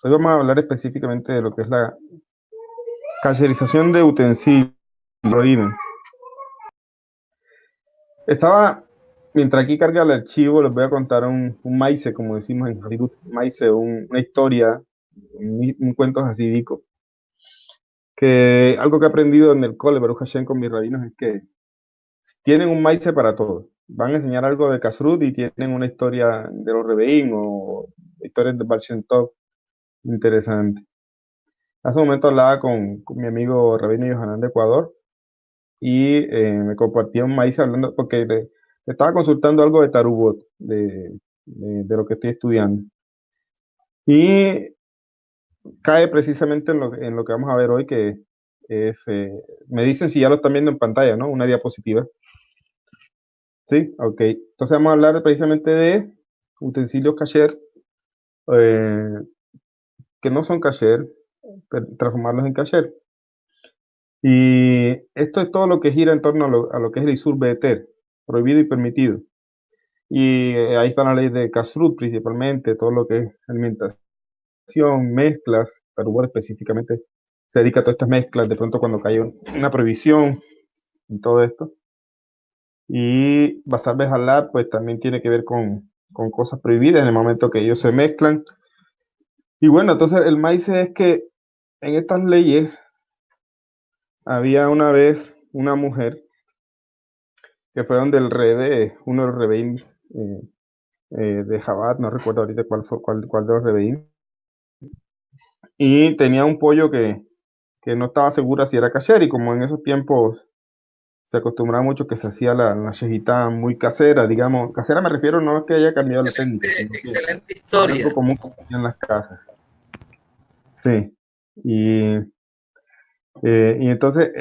Hoy vamos a hablar específicamente de lo que es la cacherización de utensilios. Estaba, mientras aquí carga el archivo, les voy a contar un maice, como decimos en Hasidut, maice, una historia, un cuento hasídico, que algo que he aprendido en el cole, Baruch Hashem, con mis rabinos, es que tienen un maice para todo. Van a enseñar algo de Kashrut y tienen una historia de los Rebbeim o historias de Baal Shem Tov interesante. Hace un momento hablaba con mi amigo Rabino Yohanan de Ecuador y me compartía un maíz hablando, porque le estaba consultando algo de Tarubot, de lo que estoy estudiando. Y cae precisamente en lo que vamos a ver hoy, que es, me dicen si ya lo están viendo en pantalla, ¿no? Una diapositiva. Sí, ok. Entonces vamos a hablar precisamente de utensilios kasher, eh, que no son kasher, pero transformarlos en kasher. Y esto es todo lo que gira en torno a lo que es el Isur Beheter, prohibido y permitido. Y ahí está la ley de Kashrut principalmente, todo lo que es alimentación, mezclas, Perú específicamente se dedica a todas estas mezclas, de pronto cuando cae una prohibición y todo esto. Y Basar Bejalá, pues también tiene que ver con cosas prohibidas en el momento que ellos se mezclan. Y bueno, entonces el maíz es que en estas leyes había una vez una mujer que fue donde el Rebe, uno de los Rebeim de Jabat, no recuerdo ahorita cuál de los Rebeim, y tenía un pollo que no estaba segura si era kasher, y como en esos tiempos se acostumbraba mucho que se hacía la shejitá muy casera, digamos, casera me refiero no es que haya cambiado la técnica, Excelente, sino que excelente era algo historia. común que se hacía en las casas. Sí, y, y entonces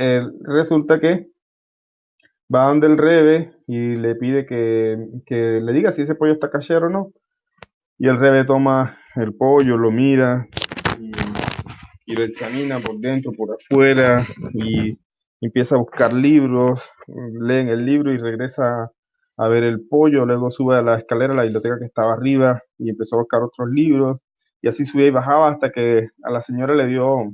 resulta que va donde el Rebe y le pide que le diga si ese pollo está kasher o no, y el Rebe toma el pollo, lo mira, y y lo examina por dentro, por afuera, y empieza a buscar libros, lee en el libro y regresa a ver el pollo, luego sube a la escalera a la biblioteca que estaba arriba y empezó a buscar otros libros, y así subía y bajaba hasta que a la señora le dio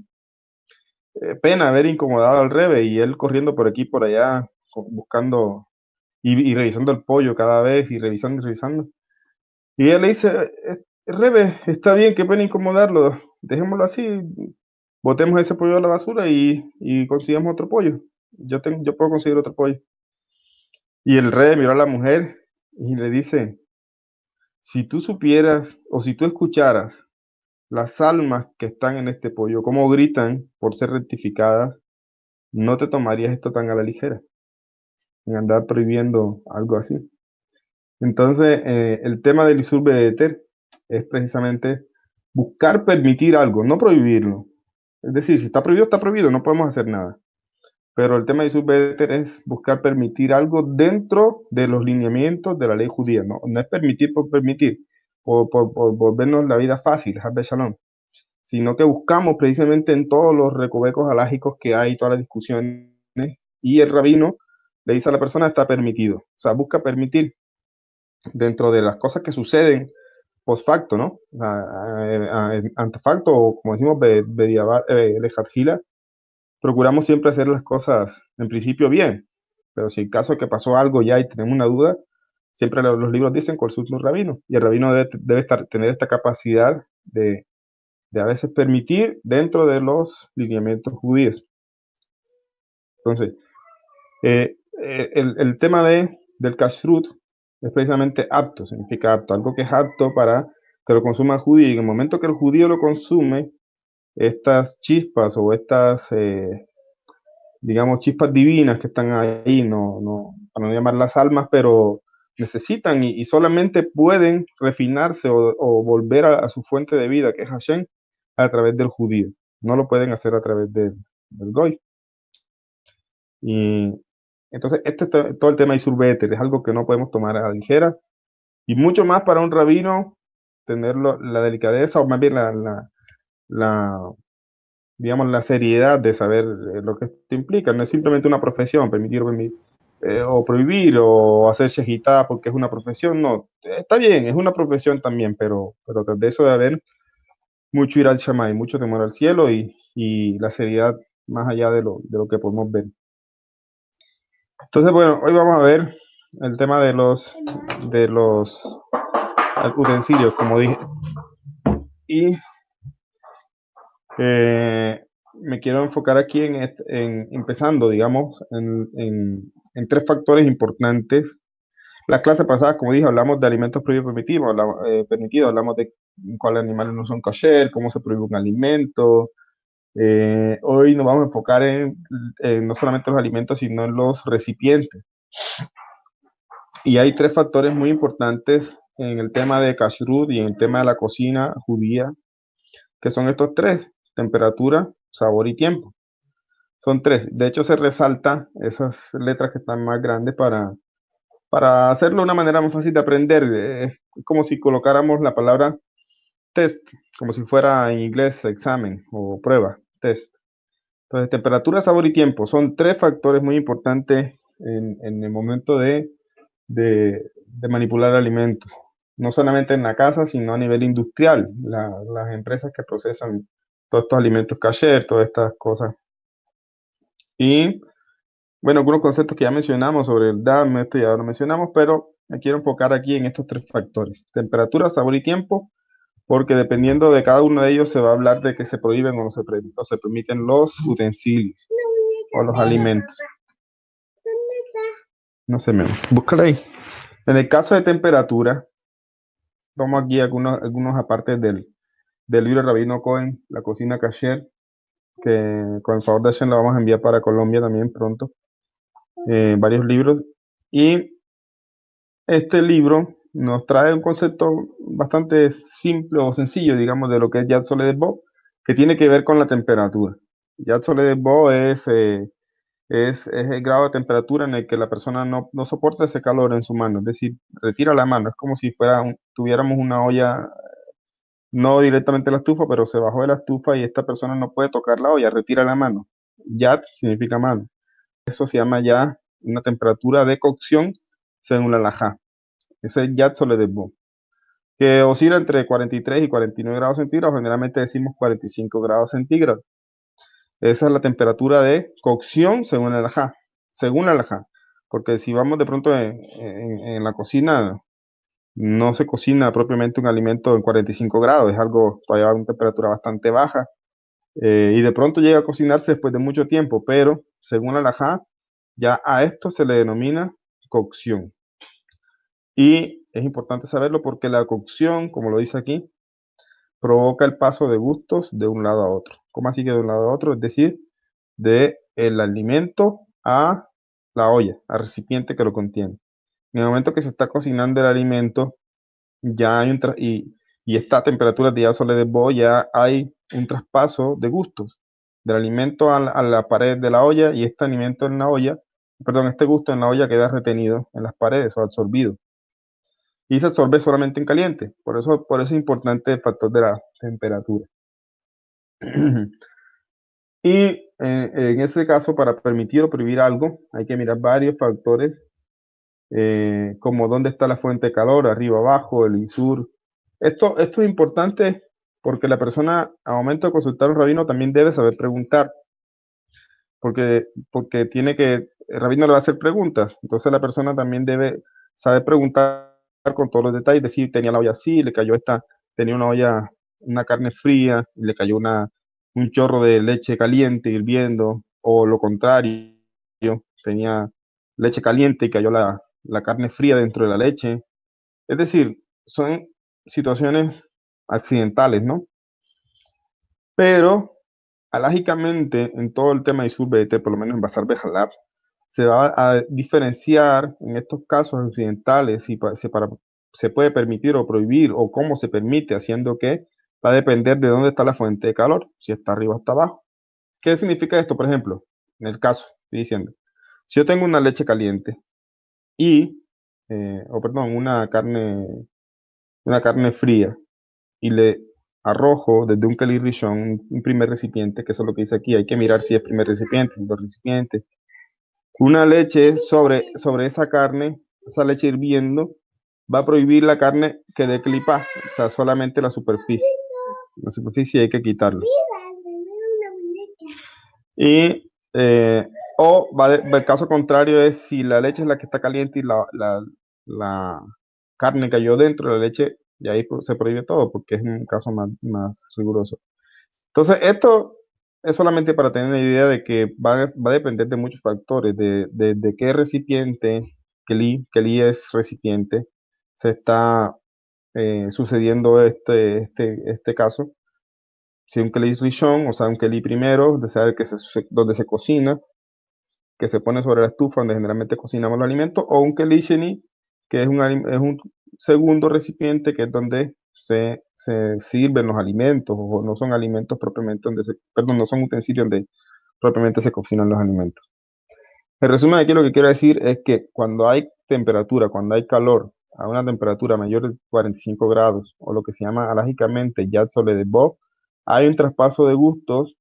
pena haber incomodado al Rebe, y él corriendo por aquí y por allá, buscando y revisando el pollo cada vez, y revisando y revisando. Y ella le dice, Rebe, está bien, qué pena incomodarlo, dejémoslo así, botemos ese pollo a la basura y consigamos otro pollo. Yo puedo conseguir otro pollo. Y el rey miró a la mujer y le dice, si tú supieras o si tú escucharas las almas que están en este pollo, cómo gritan por ser rectificadas, no te tomarías esto tan a la ligera, en andar prohibiendo algo así. Entonces, el tema del Isur Éter es precisamente buscar permitir algo, no prohibirlo. Es decir, si está prohibido, no podemos hacer nada. Pero el tema de Subéter es buscar permitir algo dentro de los lineamientos de la ley judía. No, no es permitir por permitir, por volvernos la vida fácil, Harbe Shalom, sino que buscamos precisamente en todos los recovecos halágicos que hay, todas las discusiones, y el rabino le dice a la persona está permitido. O sea, busca permitir dentro de las cosas que suceden post facto, ¿no? Ante facto, o como decimos, lejatjila, procuramos siempre hacer las cosas en principio bien, pero si en caso de que pasó algo ya y tenemos una duda, siempre los libros dicen consulta un rabino, y el rabino debe tener esta capacidad de a veces permitir dentro de los lineamientos judíos. Entonces, el tema del kashrut es precisamente apto, significa apto, algo que es apto para que lo consuma el judío, y en el momento que el judío lo consume, estas chispas o estas digamos, chispas divinas que están ahí, para no llamarlas almas, pero necesitan y solamente pueden refinarse o volver a su fuente de vida, que es Hashem, a través del judío. No lo pueden hacer a través del Goy. Y entonces, todo el tema de Isur Béter es algo que no podemos tomar a la ligera, y mucho más para un rabino tener la delicadeza, o más bien la, digamos, la seriedad de saber lo que esto implica. No es simplemente una profesión, o prohibir o hacer shejitá porque es una profesión. No, está bien, es una profesión también, pero tras de eso debe haber mucho ir al Shammai, mucho temor al cielo y la seriedad más allá de lo que podemos ver. Entonces, bueno, hoy vamos a ver el tema de los utensilios, como dije. Y me quiero enfocar aquí en empezando, digamos, en tres factores importantes. La clase pasada, como dije, hablamos de alimentos prohibidos permitidos, hablamos de cuáles animales no son kosher, cómo se prohíbe un alimento. Hoy nos vamos a enfocar en no solamente los alimentos, sino en los recipientes. Y hay tres factores muy importantes en el tema de kashrut y en el tema de la cocina judía, que son estos tres: temperatura, sabor y tiempo. Son tres. De hecho, se resalta esas letras que están más grandes para hacerlo de una manera más fácil de aprender. Es como si colocáramos la palabra test, como si fuera en inglés examen o prueba, test. Entonces, temperatura, sabor y tiempo son tres factores muy importantes en el momento de manipular alimentos. No solamente en la casa, sino a nivel industrial. Las empresas que procesan todos estos alimentos kasher, todas estas cosas. Y bueno, algunos conceptos que ya mencionamos sobre el DAM, esto ya lo mencionamos, pero me quiero enfocar aquí en estos tres factores: temperatura, sabor y tiempo, porque dependiendo de cada uno de ellos se va a hablar de que se prohíben o se permiten los utensilios o los alimentos. No sé, búscala ahí. En el caso de temperatura, tomo aquí algunos apartes del libro de Rabino Cohen, La cocina kasher, que con el favor de Hashem la vamos a enviar para Colombia también pronto. Varios libros. Y este libro nos trae un concepto bastante simple o sencillo, digamos, de lo que es Yad Soledet Bo, que tiene que ver con la temperatura. Yad Soledet Bo es el grado de temperatura en el que la persona no soporta ese calor en su mano, es decir, retira la mano. Es como si tuviéramos una olla, no directamente la estufa, pero se bajó de la estufa y esta persona no puede tocar la olla, retira la mano. Yad significa mano. Eso se llama ya una temperatura de cocción según la halajá. Ese es Yad Soledet Bo, que oscila entre 43 y 49 grados centígrados. Generalmente decimos 45 grados centígrados. Esa es la temperatura de cocción según la halajá. Según la halajá. Porque si vamos de pronto en la cocina, no se cocina propiamente un alimento en 45 grados. Es algo todavía a una temperatura bastante baja. Y de pronto llega a cocinarse después de mucho tiempo. Pero según la halajá, ya a esto se le denomina cocción. Y es importante saberlo porque la cocción, como lo dice aquí, provoca el paso de gustos de un lado a otro. ¿Cómo así que de un lado a otro? Es decir, de el alimento a la olla, al recipiente que lo contiene. En el momento que se está cocinando el alimento, ya hay y esta temperatura de ya de Bo, ya hay un traspaso de gustos del alimento a la pared de la olla, y este alimento en la olla, perdón, este gusto en la olla queda retenido en las paredes o absorbido. Y se absorbe solamente en caliente. Por eso es importante el factor de la temperatura. Y en ese caso, para permitir o prohibir algo, hay que mirar varios factores, como dónde está la fuente de calor, arriba, abajo, el ISUR. Esto es importante porque la persona, al momento de consultar a un rabino, también debe saber preguntar, porque el rabino le va a hacer preguntas. Entonces la persona también debe saber preguntar con todos los detalles, decir, tenía la olla así, tenía una olla, una carne fría, y le cayó un chorro de leche caliente hirviendo, o lo contrario, tenía leche caliente y cayó la carne fría dentro de la leche. Es decir, son situaciones accidentales, ¿no? Pero, alágicamente, en todo el tema de Isur BT, por lo menos en Basar Bejalab, se va a diferenciar en estos casos accidentales si se puede permitir o prohibir, o cómo se permite, haciendo que va a depender de dónde está la fuente de calor, si está arriba o está abajo. ¿Qué significa esto? Por ejemplo, en el caso, estoy diciendo, si yo tengo una leche caliente o perdón, una carne fría, y le arrojo desde un Keli Rishon, un primer recipiente, que eso es lo que dice aquí, hay que mirar si es primer recipiente, segundo recipiente, una leche sobre esa carne, esa leche hirviendo, va a prohibir la carne que dé clipa, o sea, solamente la superficie. la superficie y hay que quitarlo. Y, el caso contrario es si la leche es la que está caliente y la carne cayó dentro de la leche, y ahí se prohíbe todo porque es un caso más riguroso. Entonces, esto es solamente para tener una idea de que va a depender de muchos factores, de qué recipiente, qué li es recipiente, se está sucediendo este caso. Si un Kelly Rishon, o sea, un Kelly primero, de saber donde se cocina, que se pone sobre la estufa donde generalmente cocinamos los alimentos, o un Kelly Sheni, que es un segundo recipiente, que es donde se sirven los alimentos, o no son alimentos propiamente perdón, no son utensilios donde propiamente se cocinan los alimentos. El resumen de aquí lo que quiero decir es que cuando hay temperatura, cuando hay calor, a una temperatura mayor de 45 grados, o lo que se llama alágicamente Yad Sole de Bo, hay un traspaso de gustos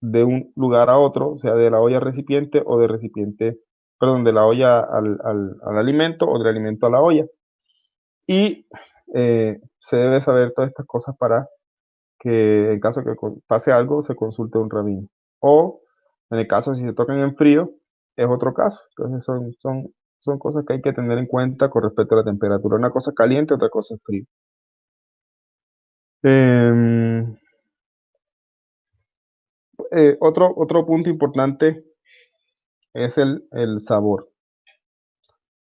de un lugar a otro, o sea, de la olla al recipiente o del recipiente, perdón, de la olla al alimento o del alimento a la olla. Y se debe saber todas estas cosas para que en caso que pase algo se consulte a un rabino. O en el caso si se tocan en frío, es otro caso. Entonces son cosas que hay que tener en cuenta con respecto a la temperatura. Una cosa es caliente, otra cosa es frío. Em, otro punto importante es el sabor.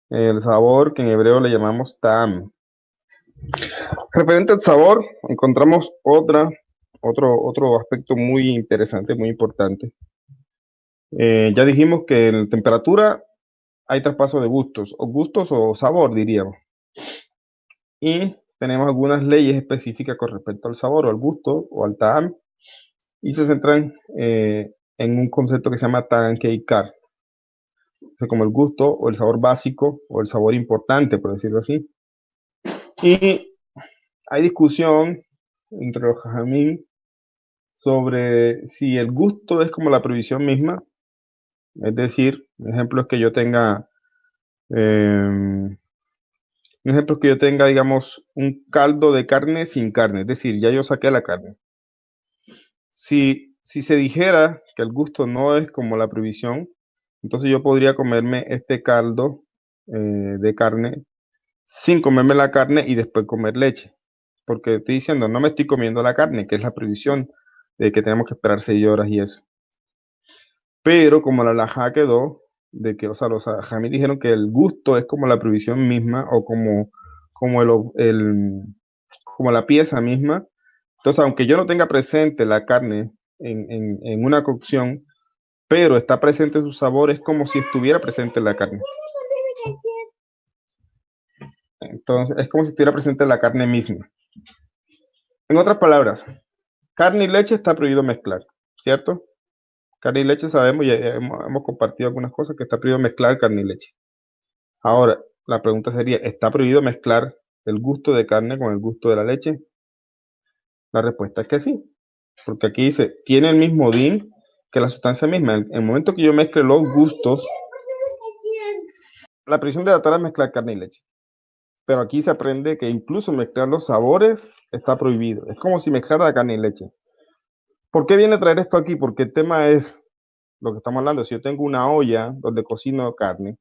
El sabor que en hebreo le llamamos ta'am. Referente al sabor, encontramos otro aspecto muy interesante, muy importante. Ya dijimos que en temperatura hay traspaso de gustos o sabor, diríamos. Y tenemos algunas leyes específicas con respecto al sabor o al gusto o al ta'am, y se centran en un concepto que se llama ta'am keikar, o sea, como el gusto o el sabor básico o el sabor importante, por decirlo así. Y hay discusión entre los jajamín sobre si el gusto es como la prohibición misma, es decir, un ejemplo es que yo tenga, digamos, un caldo de carne sin carne, es decir, ya yo saqué la carne. Si se dijera que el gusto no es como la prohibición, entonces yo podría comerme este caldo de carne sin comerme la carne y después comer leche. Porque estoy diciendo, no me estoy comiendo la carne, que es la prohibición de que tenemos que esperar 6 horas y eso. Pero como la halajá quedó, de que, o sea, los hajamí dijeron que el gusto es como la prohibición misma o como, como la pieza misma. Entonces, aunque yo no tenga presente la carne en una cocción, pero está presente su sabor, es como si estuviera presente la carne. Entonces, es como si estuviera presente la carne misma. En otras palabras, carne y leche está prohibido mezclar, ¿cierto? Carne y leche sabemos, ya hemos compartido algunas cosas, que está prohibido mezclar carne y leche. Ahora, la pregunta sería, ¿está prohibido mezclar el gusto de carne con el gusto de la leche? La respuesta es que sí, porque aquí dice, tiene el mismo din que la sustancia misma. En el momento que yo mezcle los gustos, la prohibición de la Torah es mezclar carne y leche. Pero aquí se aprende que incluso mezclar los sabores está prohibido. Es como si mezclara carne y leche. ¿Por qué viene a traer esto aquí? Porque el tema es lo que estamos hablando. Si yo tengo una olla donde cocino carne,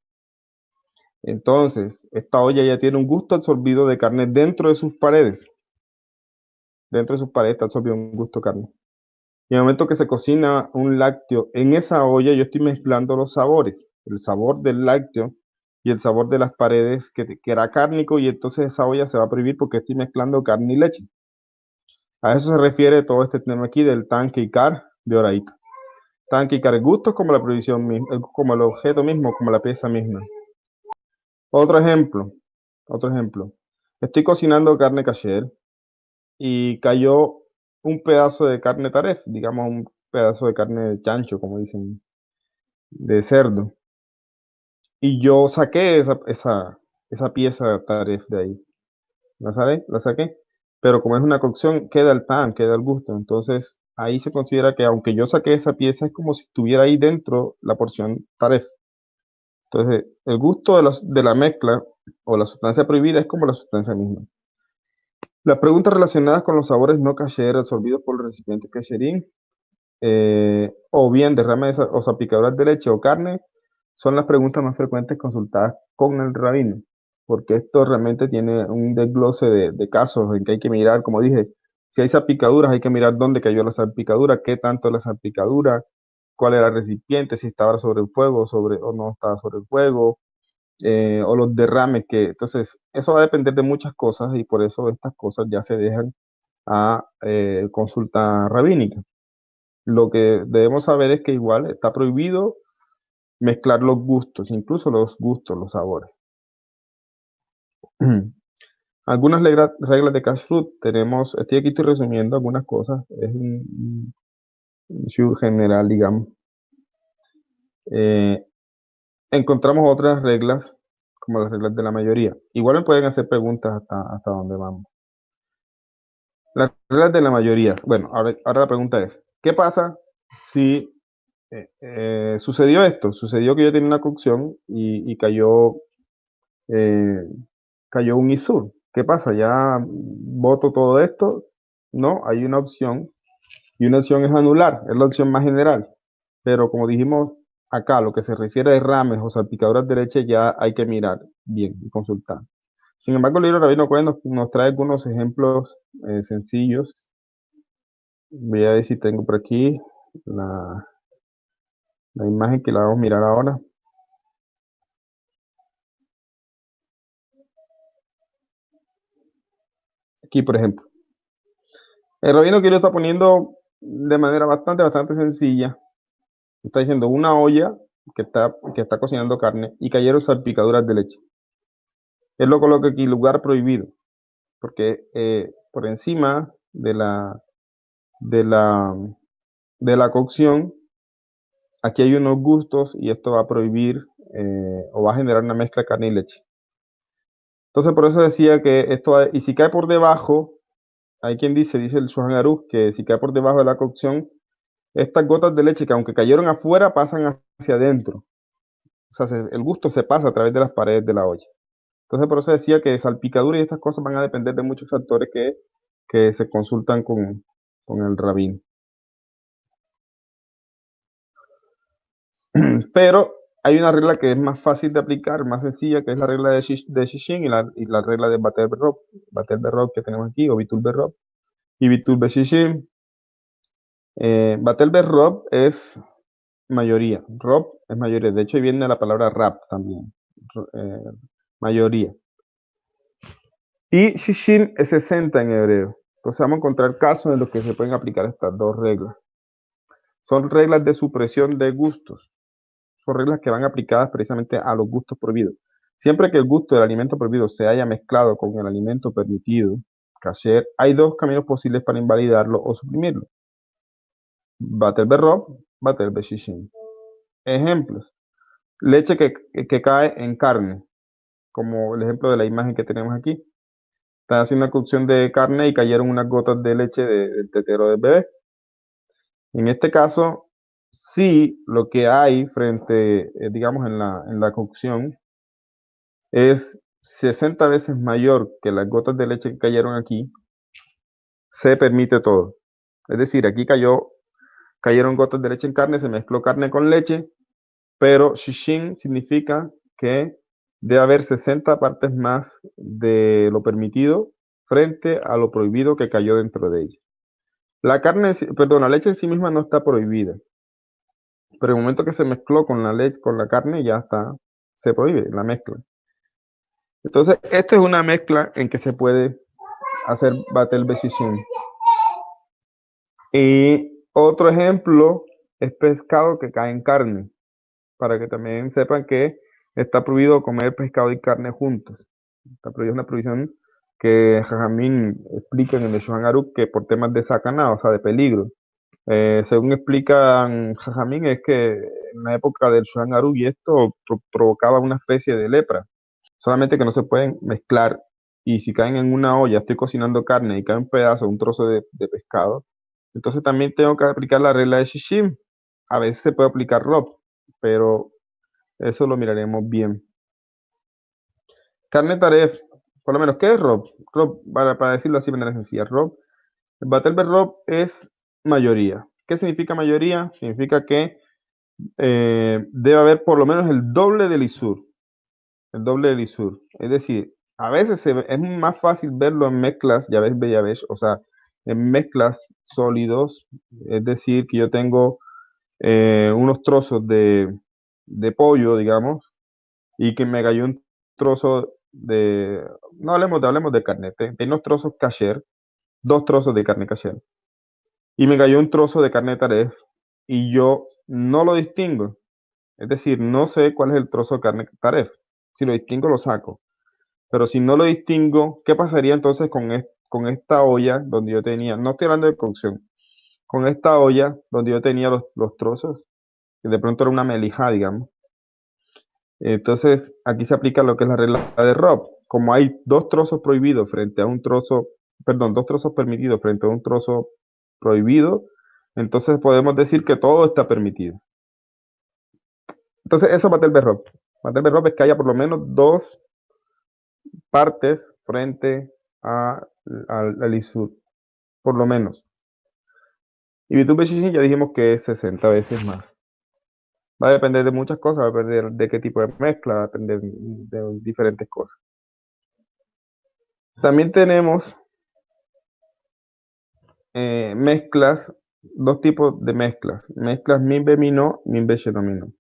entonces esta olla ya tiene un gusto absorbido de carne dentro de sus paredes. Dentro de sus paredes está absorbido un gusto de carne. Y en el momento que se cocina un lácteo en esa olla, yo estoy mezclando los sabores. El sabor del lácteo y el sabor de las paredes, que era cárnico, y entonces esa olla se va a prohibir porque estoy mezclando carne y leche. A eso se refiere todo este tema aquí del tanque y car de Oraita. Tanque y car, el gusto es como la prohibición misma, como el objeto mismo, como la pieza misma. Otro ejemplo, otro ejemplo. Estoy cocinando carne kasher y cayó un pedazo de carne taref, digamos un pedazo de carne de chancho, como dicen, de cerdo. Y yo saqué esa pieza taref de ahí. La saqué. Pero como es una cocción, queda el pan, queda el gusto. Entonces ahí se considera que aunque yo saqué esa pieza, es como si estuviera ahí dentro la porción taref. Entonces el gusto de la mezcla o la sustancia prohibida es como la sustancia misma. Las preguntas relacionadas con los sabores no kasher absorbidos por los recipientes kasherim, o bien derrames o salpicaduras de leche o carne, son las preguntas más frecuentes consultadas con el rabino, porque esto realmente tiene un desglose de casos en que hay que mirar, como dije, si hay salpicaduras, hay que mirar dónde cayó la salpicadura, qué tanto la salpicadura, cuál era el recipiente, si estaba sobre el fuego o no estaba sobre el fuego, o los derrames entonces, eso va a depender de muchas cosas y por eso estas cosas ya se dejan a consulta rabínica. Lo que debemos saber es que igual está prohibido mezclar los gustos, incluso los gustos, los sabores. Algunas reglas de kashrut tenemos, estoy resumiendo algunas cosas, es un shiur general, digamos. Eh, encontramos otras reglas, como las reglas de la mayoría. Igual me pueden hacer preguntas hasta dónde vamos. Las reglas de la mayoría. Bueno, ahora la pregunta es, ¿qué pasa si sucedió esto? Sucedió que yo tenía una cocción y eh, cayó un isur. ¿Qué pasa? ¿Ya voto todo esto? No, hay una opción y una opción es anular, es la opción más general. Pero como dijimos acá, lo que se refiere a derrames o salpicaduras de leche ya hay que mirar bien y consultar. Sin embargo, el libro de Rabino Cohen nos trae algunos ejemplos sencillos. Voy a ver si tengo por aquí la, la imagen que la vamos a mirar ahora. Aquí, por ejemplo. El rabino que lo está poniendo de manera bastante sencilla. Está diciendo una olla que está cocinando carne y cayeron salpicaduras de leche. Él lo coloca aquí, lugar prohibido, porque por encima de la, de la cocción, aquí hay unos gustos y esto va a prohibir o va a generar una mezcla de carne y leche. Entonces, por eso decía que y si cae por debajo, hay quien dice el Shulchan Aruch, que si cae por debajo de la cocción, estas gotas de leche que aunque cayeron afuera, pasan hacia adentro. O sea, el gusto se pasa a través de las paredes de la olla. Entonces, por eso decía que salpicadura y estas cosas van a depender de muchos factores que se consultan con el rabino. Pero hay una regla que es más fácil de aplicar, más sencilla, que es la regla de Shishin y la regla de Batel Berrob. Batel Berrob que tenemos aquí, o Bitul Berrob, y Bitul Beshishin. Batel Berrob es mayoría. Rob es mayoría. De hecho, ahí viene la palabra rab también. eh, mayoría. Y Shishin es 60 en hebreo. Entonces vamos a encontrar casos en los que se pueden aplicar estas dos reglas. Son reglas de supresión de gustos. Son reglas que van aplicadas precisamente a los gustos prohibidos. Siempre que el gusto del alimento prohibido se haya mezclado con el alimento permitido, kasher, hay dos caminos posibles para invalidarlo o suprimirlo. Batel berrob, batel beshishin. Ejemplos. Leche que cae en carne, como el ejemplo de la imagen que tenemos aquí. Están haciendo una cocción de carne y cayeron unas gotas de leche del tetero del bebé. En este caso, sí, lo que hay frente, digamos, en la cocción es 60 veces mayor que las gotas de leche que cayeron aquí, se permite todo. Es decir, aquí cayeron gotas de leche en carne, se mezcló carne con leche, pero shishin significa que debe haber 60 partes más de lo permitido frente a lo prohibido que cayó dentro de ella. La leche en sí misma no está prohibida, pero en el momento que se mezcló con la leche, con la carne, ya está, se prohíbe la mezcla. Entonces, esta es una mezcla en que se puede hacer batel beshishin. Y otro ejemplo es pescado que cae en carne, para que también sepan que está prohibido comer pescado y carne juntos. Está prohibido, es una prohibición que Jajamín explica en el Shulchan Aruch que por temas de sacaná, o sea, de peligro. Según explican Jajamín, es que en la época del Shulchan Aruch y esto provocaba una especie de lepra. Solamente que no se pueden mezclar. Y si caen en una olla, estoy cocinando carne y cae un pedazo, un trozo de pescado, entonces también tengo que aplicar la regla de Shishim. A veces se puede aplicar Rob, pero eso lo miraremos bien. Carne taref, por lo menos, ¿qué es ROB? ROB, para decirlo así de manera sencilla, ROB, el Batelber ROB es mayoría. ¿Qué significa mayoría? Significa que debe haber por lo menos el doble del ISUR. El doble del ISUR. Es decir, a veces es más fácil verlo en mezclas, ya ves, o sea, en mezclas sólidos. Es decir, que yo tengo unos trozos de pollo, digamos, y que me cayó un trozo de, no hablemos de carne, tengo unos trozos kasher, dos trozos de carne kasher, y me cayó un trozo de carne taref, y yo no lo distingo. Es decir, no sé cuál es el trozo de carne taref. Si lo distingo, lo saco. Pero si no lo distingo, ¿qué pasaría entonces con esta olla donde yo tenía, no estoy hablando de cocción, con esta olla donde yo tenía los trozos, que de pronto era una melija, digamos? Entonces, aquí se aplica lo que es la regla de Robb. Como hay dos trozos prohibidos frente a un trozo, perdón, dos trozos permitidos frente a un trozo prohibido, entonces podemos decir que todo está permitido. Entonces, eso es Batelber Robb. Batelber Robb es que haya por lo menos dos partes frente al ISUR, por lo menos. Y Bitum ya dijimos que es 60 veces más. Va a depender de muchas cosas, va a depender de qué tipo de mezcla, va a depender de diferentes cosas. También tenemos mezclas, dos tipos de mezclas. Mezclas Minbe-Minot, Minbe-Shenomino.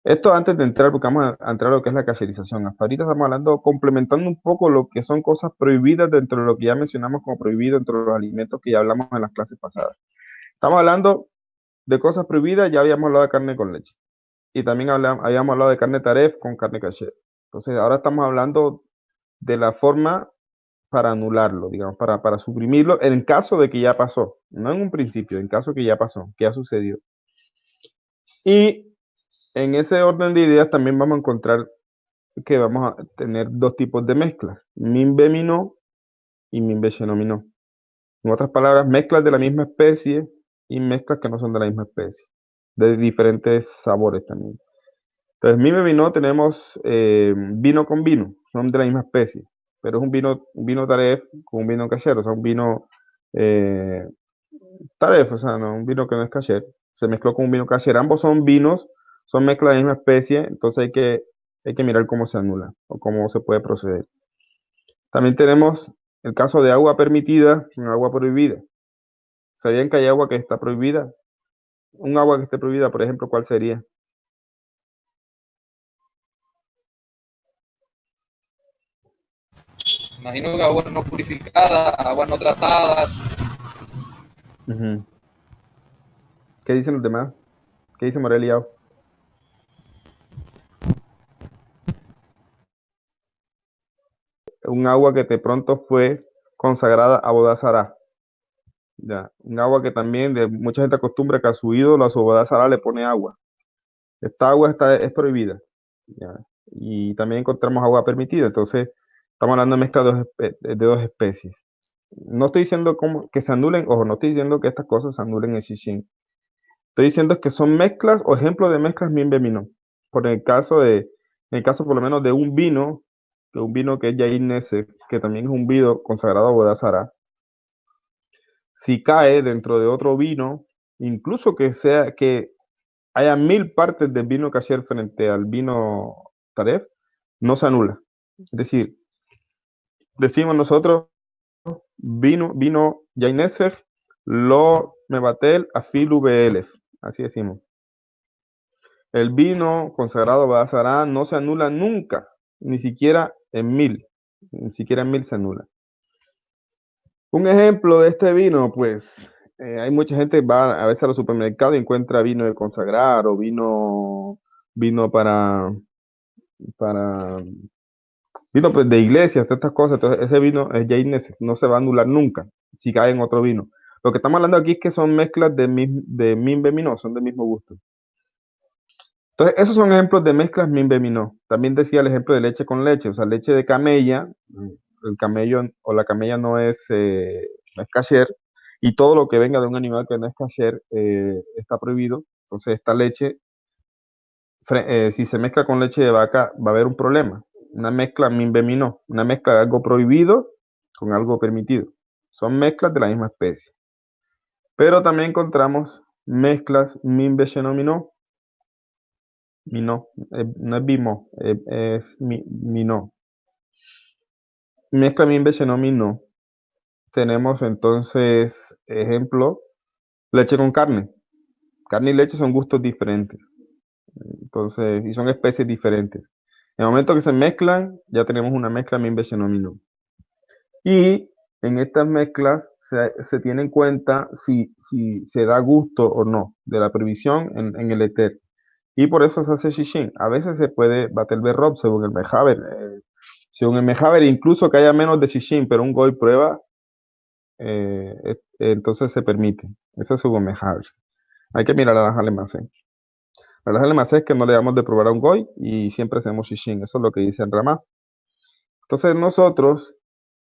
Esto antes de entrar, porque vamos a entrar a lo que es la cacherización. Hasta ahorita estamos hablando, complementando un poco lo que son cosas prohibidas dentro de lo que ya mencionamos como prohibido dentro de los alimentos que ya hablamos en las clases pasadas. Estamos hablando de cosas prohibidas, ya habíamos hablado de carne con leche. Y también habíamos hablado de carne taref con carne caché. Entonces, ahora estamos hablando de la forma para anularlo, digamos, para suprimirlo en caso de que ya pasó. No en un principio, en caso que ya pasó, que ya sucedió. Y en ese orden de ideas también vamos a encontrar que vamos a tener dos tipos de mezclas, Minbe-Minot y Minbe-Shenomino. En otras palabras, mezclas de la misma especie y mezclas que no son de la misma especie, de diferentes sabores también. Entonces, Minbe-Minot tenemos vino con vino, son de la misma especie, pero es un vino taref con un vino kasher, o sea, un vino eh, taref, o sea, no, un vino que no es kasher, se mezcló con un vino kasher. Ambos son vinos, son mezclas de la misma especie, entonces hay que mirar cómo se anula o cómo se puede proceder. También tenemos el caso de agua permitida con agua prohibida. ¿Sabían que hay agua que está prohibida? Un agua que esté prohibida, por ejemplo, ¿cuál sería? Imagino que aguas no purificadas, aguas no tratadas. Ujú. ¿Qué dicen los demás? ¿Qué dice Morelia? Un agua que de pronto fue consagrada a Bodazara. Ya, un agua que también de mucha gente acostumbra que a su ídolo, a su Bodazara le pone agua. Esta agua es prohibida. Ya. Y también encontramos agua permitida. Entonces, estamos hablando de mezcla de dos especies. No estoy diciendo que se anulen, ojo, no estoy diciendo que estas cosas se anulen en Shishin. Estoy diciendo que son mezclas o ejemplos de mezclas Minbe-Minot. Por en el caso por lo menos de un vino que es Yair Nesef, que también es un vino consagrado a Bodazara, si cae dentro de otro vino, incluso que haya 1000 partes del vino kasher frente al vino taref, no se anula. Es decir, decimos nosotros, vino Yair Nesef, lo mebatel afilu beelef. Así decimos. El vino consagrado Bazará no se anula nunca, ni siquiera en 1000, ni siquiera en 1000 se anula. Un ejemplo de este vino, pues, hay mucha gente que va a veces a los supermercados y encuentra vino de consagrar o vino para, vino pues, de iglesias, todas estas cosas. Entonces, ese vino es Jaines, no se va a anular nunca si cae en otro vino. Lo que estamos hablando aquí es que son mezclas de Minbe Minot, son del mismo gusto. Entonces, esos son ejemplos de mezclas Minbe-Minot. También decía el ejemplo de leche con leche, o sea, leche de camella, el camello o la camella no es kasher, y todo lo que venga de un animal que no es kasher está prohibido. Entonces, esta leche, si se mezcla con leche de vaca, va a haber un problema. una mezcla min be mi no, una mezcla de algo prohibido con algo permitido. Son mezclas de la misma especie. Pero también encontramos mezclas min be no mi no, no es bimo, es mi no. Mezcla min be no mi no. Tenemos entonces, ejemplo, leche con carne. Carne y leche son gustos diferentes. Entonces, y son especies diferentes. En el momento que se mezclan, ya tenemos una mezcla min be no mi no. Y en estas mezclas se tiene en cuenta si se da gusto o no de la prohibición en el éter. Y por eso se hace shishin. A veces se puede bater berrob según el mejaber. Según el mejaber, incluso que haya menos de shishin, pero un goy prueba, entonces se permite. Eso es según mejaber. Hay que mirar a las alemacé. A las alemacé es que no le damos de probar a un goy y siempre hacemos shishin. Eso es lo que dice el Ramá. Entonces nosotros,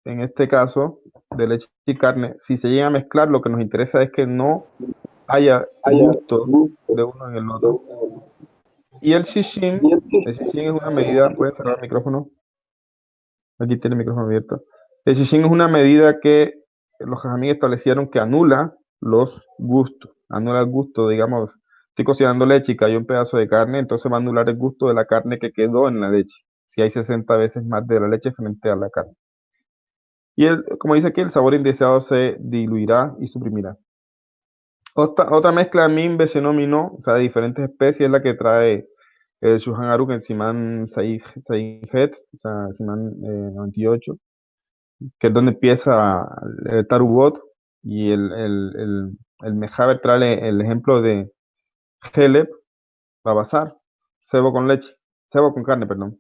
en este caso, de leche y carne, si se llega a mezclar, lo que nos interesa es que no haya gusto de uno en el otro. Y el shishin es una medida, ¿pueden cerrar el micrófono? Aquí tiene el micrófono abierto. El shishin es una medida que los jajamí establecieron que anula los gustos, anula el gusto, digamos, estoy cocinando leche y cayó un pedazo de carne, entonces va a anular el gusto de la carne que quedó en la leche, si hay 60 veces más de la leche frente a la carne. Y como dice aquí, el sabor indeseado se diluirá y suprimirá. Otra mezcla min be no mi no, o sea, de diferentes especies, es la que trae el Shulchan Aruch en Simán Saihet, o sea, Simán 98, que es donde empieza el Tarubot, y el Mejaber trae el ejemplo de Heleb, Babasar, cebo con leche, cebo con carne, perdón,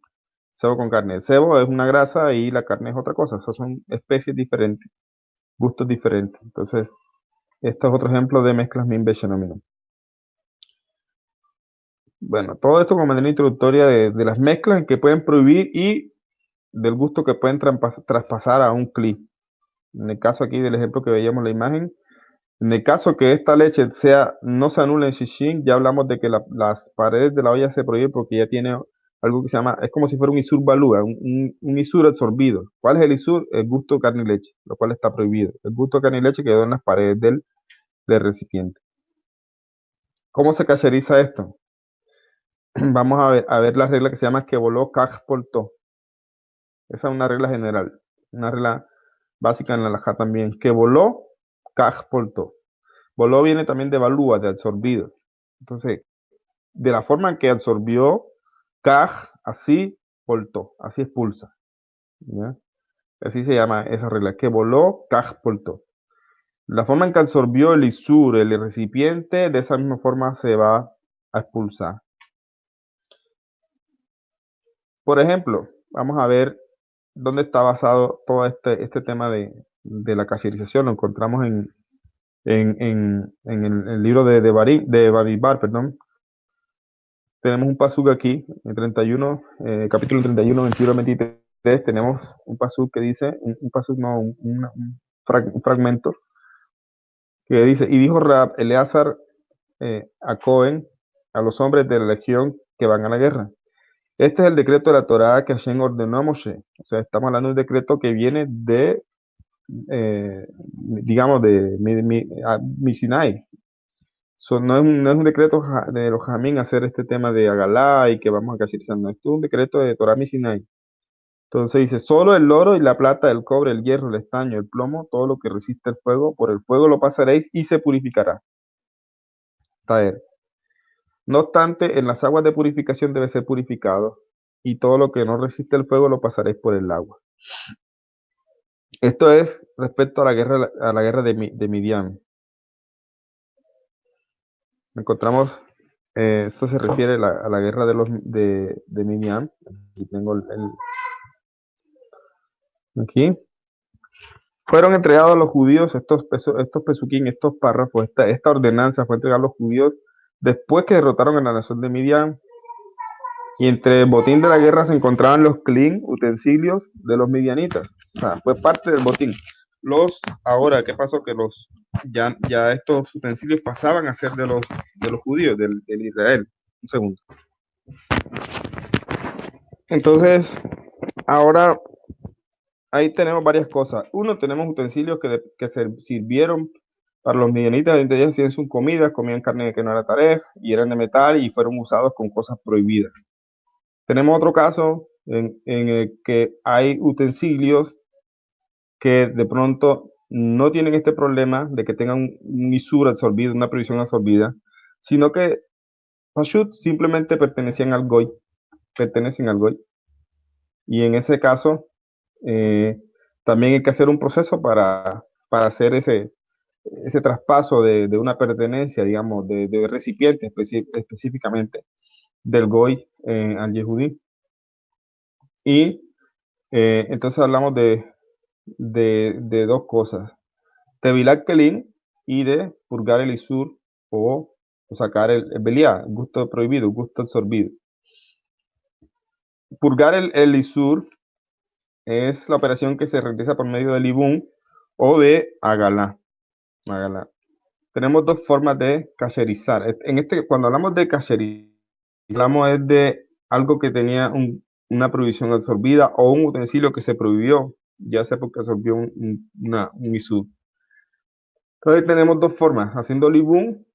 cebo con carne. El cebo es una grasa y la carne es otra cosa, esos son especies diferentes, gustos diferentes. Entonces, este es otro ejemplo de mezclas min be no mi no. Bueno, todo esto como manera introductoria de las mezclas que pueden prohibir y del gusto que pueden traspasar a un clip. En el caso aquí del ejemplo que veíamos la imagen, en el caso que esta leche no se anule en shishin, ya hablamos de que las paredes de la olla se prohíben porque ya tiene algo que se llama, es como si fuera un isur balúa, un isur absorbido. ¿Cuál es el isur? El gusto de carne y leche, lo cual está prohibido. El gusto de carne y leche quedó en las paredes del recipiente. ¿Cómo se cacheriza esto? Vamos a ver la regla que se llama que voló kaj polto. Esa es una regla general, una regla básica en la halajá también. Que voló kaj polto. Voló viene también de balúa, de absorbido. Entonces, de la forma en que absorbió kaj, así polto, así expulsa. ¿Ya? Así se llama esa regla, que voló kaj polto. La forma en que absorbió el isur, el recipiente, de esa misma forma se va a expulsar. Por ejemplo, vamos a ver dónde está basado todo este tema de la cacherización. Lo encontramos en el libro de Bamidbar, perdón. Tenemos un pasuk aquí, en 31, capítulo 31, 21, 23, tenemos un pasuk que dice, un pasuk no, un fragmento, que dice, y dijo Rab Eleazar a Cohen, a los hombres de la legión que van a la guerra. Este es el decreto de la Torá que Hashem ordenó a Moshe. O sea, estamos hablando de un decreto que viene digamos, de mi Sinai. No es un decreto de los Jamín hacer este tema de Agalá y que vamos a cacherizar. No, esto es un decreto de Torah mi Sinai. Entonces dice, solo el oro y la plata, el cobre, el hierro, el estaño, el plomo, todo lo que resiste el fuego, por el fuego lo pasaréis y se purificará. Taer. No obstante, en las aguas de purificación debe ser purificado, y todo lo que no resiste el fuego lo pasaréis por el agua. Esto es respecto a la guerra de Midian. Encontramos, esto se refiere a la guerra de Midian. Aquí tengo aquí. Fueron entregados a los judíos estos pesuquín, estos párrafos, esta ordenanza fue entregada a los judíos después que derrotaron a la nación de Midian. Y entre el botín de la guerra se encontraban los clean utensilios de los midianitas. O sea, fue parte del botín. Ahora, ¿qué pasó? Que ya estos utensilios pasaban a ser de los judíos, del Israel. Un segundo. Entonces, Ahora, ahí tenemos varias cosas. Uno, tenemos utensilios que se sirvieron para los midianitas, donde ellos hacían sus comidas, comían carne que no era taref y eran de metal y fueron usados con cosas prohibidas. Tenemos otro caso en el que hay utensilios que de pronto no tienen este problema de que tengan un isur absorbido, una prohibición absorbida, sino que Pashut simplemente pertenecen al Goy. Y en ese caso, eh, también hay que hacer un proceso para hacer ese traspaso de una pertenencia, digamos, de recipiente específicamente del Goy al Yehudí. Y entonces hablamos de dos cosas. Tevilat Kelim y de purgar el Isur o sacar el Beliá, el gusto prohibido, el gusto absorbido. Purgar el Isur es la operación que se realiza por medio del Ibún o de Agalá. Tenemos dos formas de cacherizar. Cuando hablamos de cacherizar, hablamos es de algo que tenía una prohibición absorbida o un utensilio que se prohibió, ya sea porque absorbió un Isur. Entonces tenemos dos formas, haciendo Libún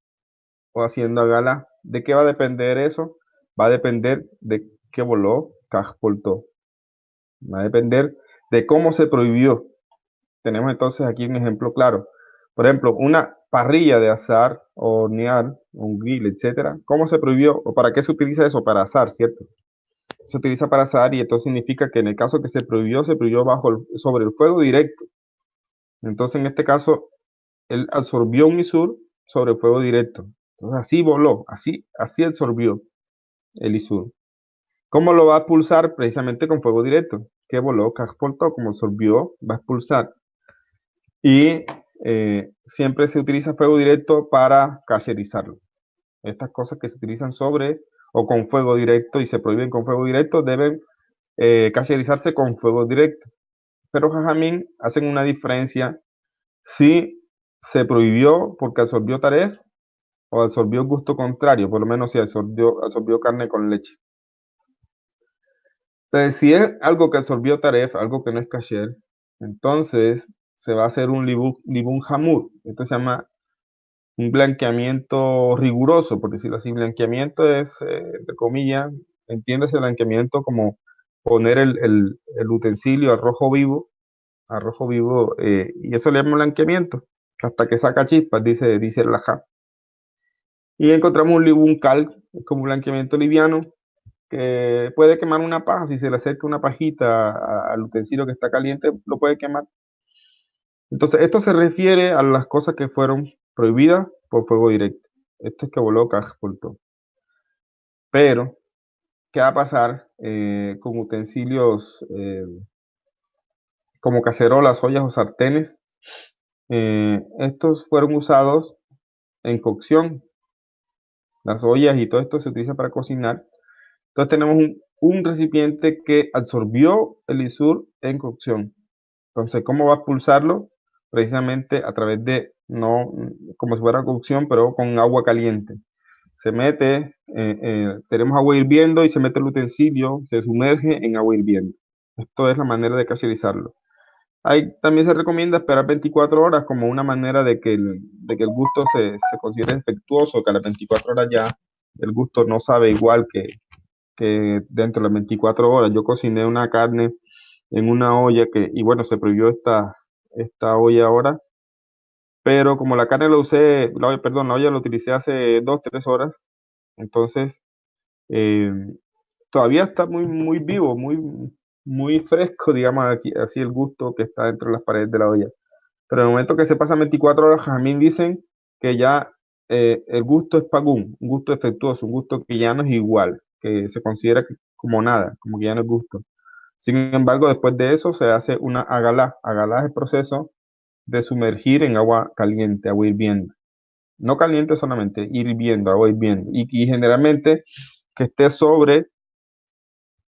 o haciendo Agala. ¿De qué va a depender eso? Va a depender de qué voló Kajpoltó. Va a depender de cómo se prohibió. Tenemos entonces aquí un ejemplo claro. Por ejemplo, una parrilla de asar o hornear, un grill, etcétera. ¿Cómo se prohibió o para qué se utiliza eso? Para asar, ¿cierto? Se utiliza para asar y esto significa que en el caso que se prohibió sobre el fuego directo. Entonces, en este caso, él absorbió un isur sobre el fuego directo. Entonces, así voló, así absorbió el isur. ¿Cómo lo va a expulsar? Precisamente con fuego directo. ¿Qué voló? ¿Qué exportó? Como absorbió, va a expulsar. Y siempre se utiliza fuego directo para cacherizarlo. Estas cosas que se utilizan sobre o con fuego directo y se prohíben con fuego directo deben cacherizarse con fuego directo. Pero Jajamín hacen una diferencia si se prohibió porque absorbió taref o absorbió gusto contrario, por lo menos si absorbió carne con leche. Entonces, si es algo que absorbió taref, algo que no es kasher, entonces se va a hacer un libun hamur. Esto se llama un blanqueamiento riguroso, por decirlo así. Blanqueamiento es, entre comillas, entiéndase blanqueamiento como poner el utensilio a rojo vivo, y eso le llama blanqueamiento, hasta que saca chispas, dice el Lajá. Y encontramos un libun cal, es como un blanqueamiento liviano, que puede quemar una paja, si se le acerca una pajita al utensilio que está caliente, lo puede quemar. Entonces, esto se refiere a las cosas que fueron prohibidas por fuego directo. Esto es que voló Cajpoltó. Pero, ¿qué va a pasar con utensilios como cacerolas, ollas o sartenes? Estos fueron usados en cocción. Las ollas y todo esto se utiliza para cocinar. Entonces tenemos un recipiente que absorbió el isur en cocción. Entonces, ¿cómo va a expulsarlo? Precisamente a través de, no como si fuera cocción, pero con agua caliente. Se mete, tenemos agua hirviendo y se mete el utensilio, se sumerge en agua hirviendo. Esto es la manera de cacherizarlo. También se recomienda esperar 24 horas como una manera de que el gusto se considere defectuoso, que a las 24 horas ya el gusto no sabe igual que dentro de las 24 horas. Yo cociné una carne en una olla y bueno, se prohibió esta olla ahora, pero como la carne la olla la utilicé hace 2, 3 horas, entonces eh, todavía está muy, muy vivo, muy, muy fresco, digamos, aquí, así el gusto que está dentro de las paredes de la olla. Pero en el momento que se pasan 24 horas, Jazmín dicen que ya el gusto es pagún, un gusto defectuoso, un gusto que ya no es igual, que se considera como nada, como que ya no es gusto. Sin embargo, después de eso se hace una agalá. Agalá es el proceso de sumergir en agua caliente, agua hirviendo. No caliente solamente, hirviendo, agua hirviendo. Y generalmente que esté sobre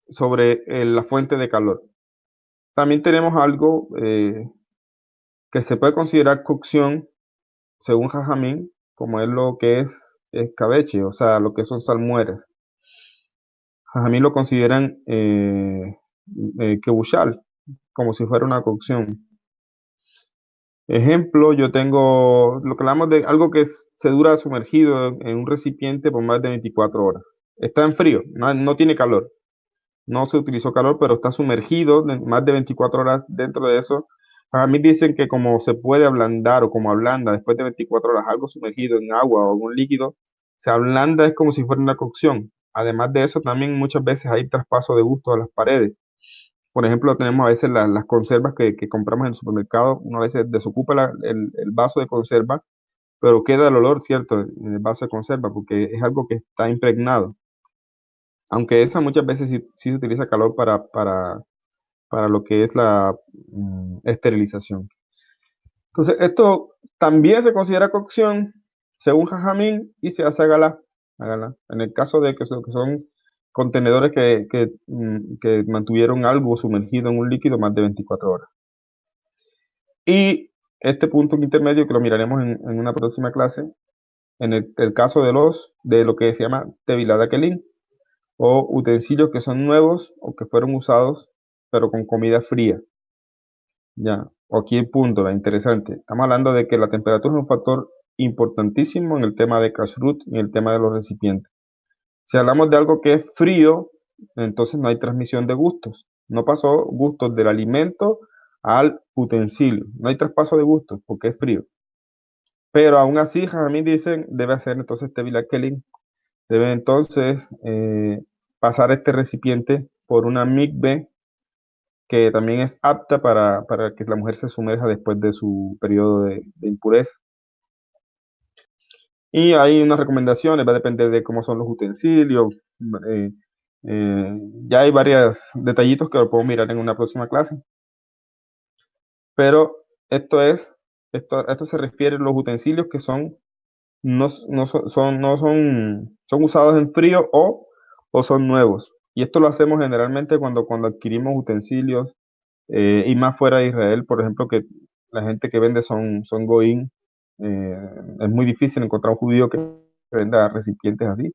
la fuente de calor. También tenemos algo que se puede considerar cocción, según Jajamín, como es lo que es escabeche, o sea, lo que son salmueras. Jajamín lo consideran kebushal, como si fuera una cocción. Ejemplo, yo tengo lo que hablamos de algo que se dura sumergido en un recipiente por más de 24 horas. Está en frío, no tiene calor. No se utilizó calor, pero está sumergido más de 24 horas dentro de eso. A mí dicen que como se puede ablandar o como ablanda después de 24 horas algo sumergido en agua o algún líquido, se ablanda es como si fuera una cocción. Además de eso, también muchas veces hay traspaso de gusto a las paredes. Por ejemplo, tenemos a veces las conservas que compramos en el supermercado, uno a veces desocupa el vaso de conserva, pero queda el olor, ¿cierto? En el vaso de conserva, porque es algo que está impregnado. Aunque esa muchas veces sí se utiliza calor para lo que es la esterilización. Entonces, esto también se considera cocción según Jajamín y se hace a galá. En el caso de que son contenedores que mantuvieron algo sumergido en un líquido más de 24 horas. Y este punto intermedio que lo miraremos en una próxima clase, en el caso de lo que se llama tevilada kelin, o utensilios que son nuevos o que fueron usados, pero con comida fría. Ya, aquí el punto, la interesante. Estamos hablando de que la temperatura es un factor importantísimo en el tema de kashrut y en el tema de los recipientes. Si hablamos de algo que es frío, entonces no hay transmisión de gustos. No pasó gustos del alimento al utensilio. No hay traspaso de gustos porque es frío. Pero aún así, Jajamín dicen, debe hacer entonces Tevilat Kelim. Debe entonces pasar este recipiente por una mikve que también es apta para que la mujer se sumerja después de su periodo de impureza. Y hay unas recomendaciones, va a depender de cómo son los utensilios. eh, ya hay varios detallitos que lo podemos mirar en una próxima clase. Pero esto se refiere a los utensilios que son usados en frío o son nuevos. Y esto lo hacemos generalmente cuando adquirimos utensilios y más fuera de Israel, por ejemplo, que la gente que vende son goín. Es muy difícil encontrar un judío que venda recipientes así.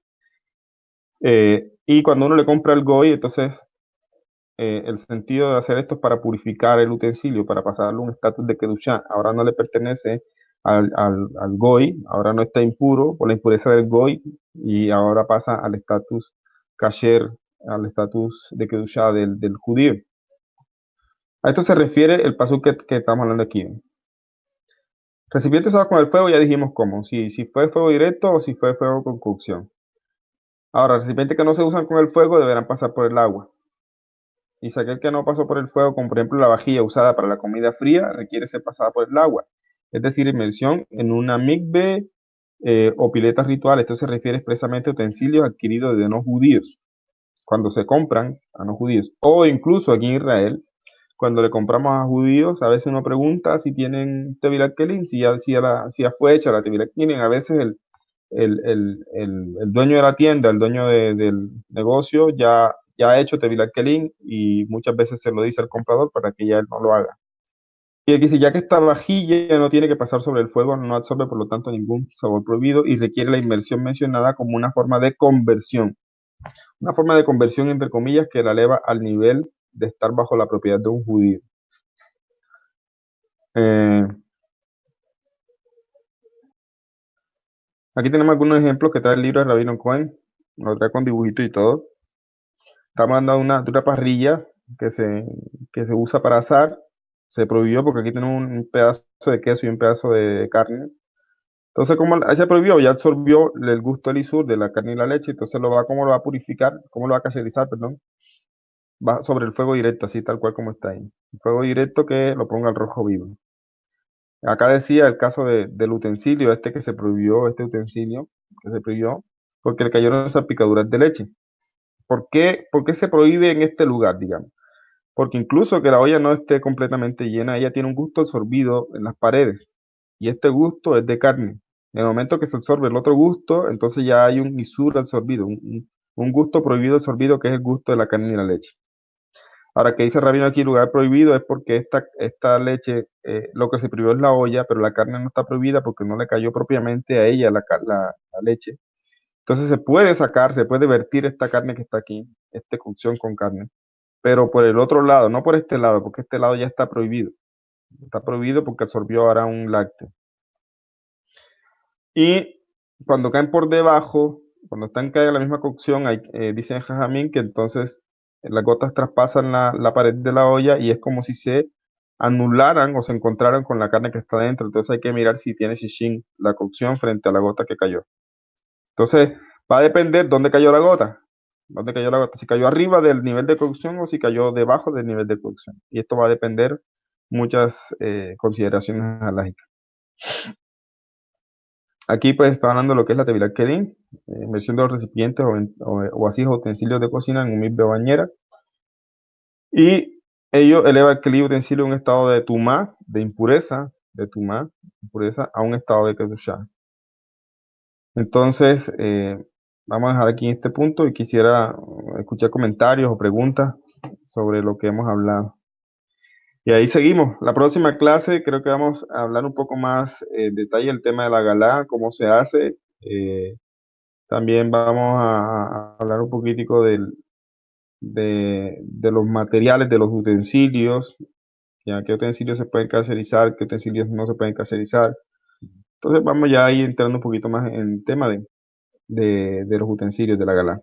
Y cuando uno le compra el goy, entonces el sentido de hacer esto es para purificar el utensilio, para pasarle un estatus de kedushá. Ahora no le pertenece al goy, ahora no está impuro por la impureza del goy y ahora pasa al estatus kasher, al estatus de kedushá del judío. A esto se refiere el pasú que estamos hablando aquí. Recipiente usado con el fuego, ya dijimos cómo, si fue fuego directo o si fue fuego con cocción. Ahora, recipientes que no se usan con el fuego deberán pasar por el agua. Y si aquel que no pasó por el fuego, como por ejemplo la vajilla usada para la comida fría, requiere ser pasada por el agua. Es decir, inmersión en una mikve o pileta ritual. Esto se refiere expresamente a utensilios adquiridos de no judíos, cuando se compran a no judíos. O incluso aquí en Israel, cuando le compramos a judíos, a veces uno pregunta si tienen Tevilat Kelim, si ya fue hecha la Tevilat Kelim. A veces el dueño de la tienda, el dueño del negocio, ya ha hecho Tevilat Kelim y muchas veces se lo dice al comprador para que ya él no lo haga. Y aquí dice, ya que esta vajilla no tiene que pasar sobre el fuego, no absorbe por lo tanto ningún sabor prohibido y requiere la inmersión mencionada como una forma de conversión. Una forma de conversión, entre comillas, que la eleva al nivel de estar bajo la propiedad de un judío. Eh, Aquí tenemos algunos ejemplos que trae el libro de Rabino Cohen, lo trae con dibujitos y todo. Estamos hablando de una parrilla que se usa para asar. Se prohibió porque aquí tenemos un pedazo de queso y un pedazo de carne. Entonces, como se prohibió, ya absorbió el gusto del isur de la carne y la leche, entonces ¿cómo lo va a purificar? ¿Cómo lo va a cacherizar, perdón? Va sobre el fuego directo, así tal cual como está ahí. El fuego directo que lo ponga al rojo vivo. Acá decía el caso del utensilio, que se prohibió, este utensilio que se prohibió, porque le cayeron esas picaduras de leche. ¿Por qué se prohíbe en este lugar, digamos? Porque incluso que la olla no esté completamente llena, ella tiene un gusto absorbido en las paredes. Y este gusto es de carne. En el momento que se absorbe el otro gusto, entonces ya hay un isur absorbido, un gusto prohibido absorbido que es el gusto de la carne y la leche. Ahora, que dice Rabino aquí, lugar prohibido, es porque esta leche, lo que se prohibió es la olla, pero la carne no está prohibida porque no le cayó propiamente a ella la leche. Entonces se puede sacar, se puede vertir esta carne que está aquí, esta cocción con carne. pero por el otro lado, no por este lado, porque este lado ya está prohibido. Está prohibido porque absorbió ahora un lácteo. Y cuando caen por debajo, cuando están caen en la misma cocción, dice Jajamín que entonces las gotas traspasan la pared de la olla y es como si se anularan o se encontraran con la carne que está dentro. Entonces hay que mirar si tiene shishin la cocción frente a la gota que cayó. Entonces va a depender dónde cayó la gota. ¿Dónde cayó la gota? Si cayó arriba del nivel de cocción o si cayó debajo del nivel de cocción. Y esto va a depender muchas consideraciones alárgicas. Aquí pues está hablando lo que es la Tevilat Kelim, inversión de los recipientes o vasijas o utensilios de cocina en un mikve o bañera. Y ello eleva el Keli utensilio de un estado de tumá, de impureza, a un estado de kedushá. Entonces, vamos a dejar aquí en este punto y quisiera escuchar comentarios o preguntas sobre lo que hemos hablado. Y ahí seguimos. La próxima clase creo que vamos a hablar un poco más en detalle del tema de la galá, cómo se hace. También vamos a hablar un poquitico de los materiales, de los utensilios, ya qué utensilios se pueden caserizar, qué utensilios no se pueden caserizar. Entonces vamos ya ahí entrando un poquito más en el tema de los utensilios de la galá.